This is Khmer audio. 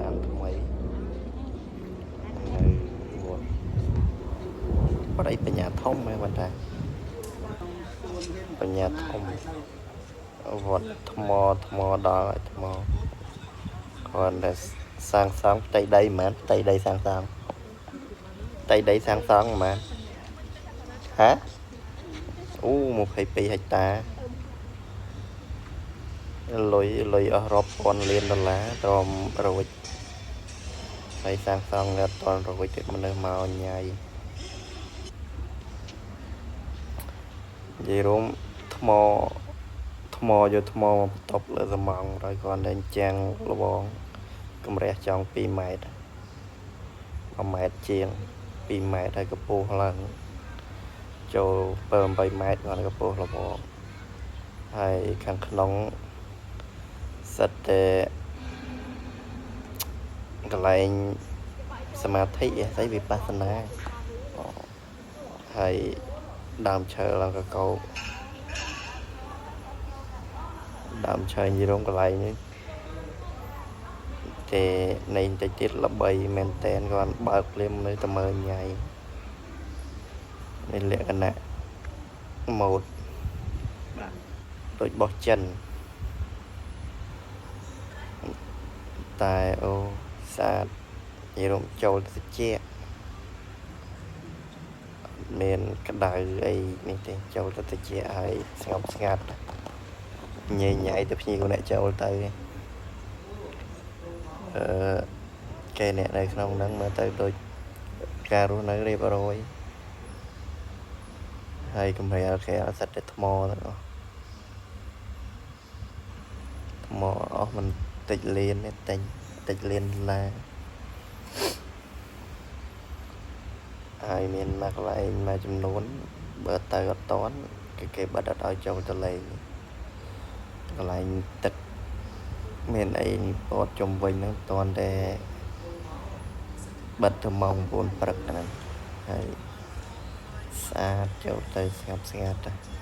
านทำไมในวัดวัดไอ้ปัญญาท่อมไหมวันใดปัญญาท่อมวัดธมอดอธมอก่อนแต่สร้างสองใจใดเหมือนใจใดสร้างสองใจใดสร้างสองmà hả 22 hectare លុយអស់រាប់ពាន់លានដុល្លារត្រមរួចហើយសាងសង់នៅអត់ទាន់រួចទេមនុស្សមកញ៉ៃនិយាយរួមថ្មយកថ្មមកបន្ទប់លើសំងហើយគាត់តែចាំងលបងកម្រះចង់2 ម៉ែត្រ1 ម៉ែត្រជាង2 ម៉ែត្រហើយកម្ពស់ឡើងចូល7 8 ម៉ែត្រគាត់កម្ពស់លបងហើយខាងក្នុងសិតតែកន្លែងសមាធិស្អីវិបស្សនាហើយដើមឈើឡើងកកោដើមឈើយីរងកន្លែងនេះតែនៃតិចទៀតល្បីមែនតែនគាត់បើកភ្លាមនៅតែមើលញ៉ៃនេះលក្ខណៈម៉ូដដូចបោះចិនតែអូស្អាតយីរំចូលទៅជាមានក្តៅអីនេះទេចូលទៅជាឲ្យស្ងប់ស្ងាត់ញ៉ៃទៅភ្ញៀវអ្នកចូលទៅគេអ្នកនៅក្នុងហ្នឹងមើលទៅដូចការរស់នៅរៀបរយហើយកម្រិតគេអត់សិតតែថ្មទាំងអស់ថ្មអស់មិនតិចលានទេតិចលានដុល្លារហើយមានមកកន្លែងមួយចំនួនបើទៅអត់តន់គេបិទអត់ឲ្យចូលទៅលេងកន្លែងទឹកមានអីពតជុំវិញហ្នឹងតន់តែបិទទៅម៉ោង 9 ព្រឹកហ្នឹងហើយស្អាតចូលទៅស្ងប់ស្ងាត់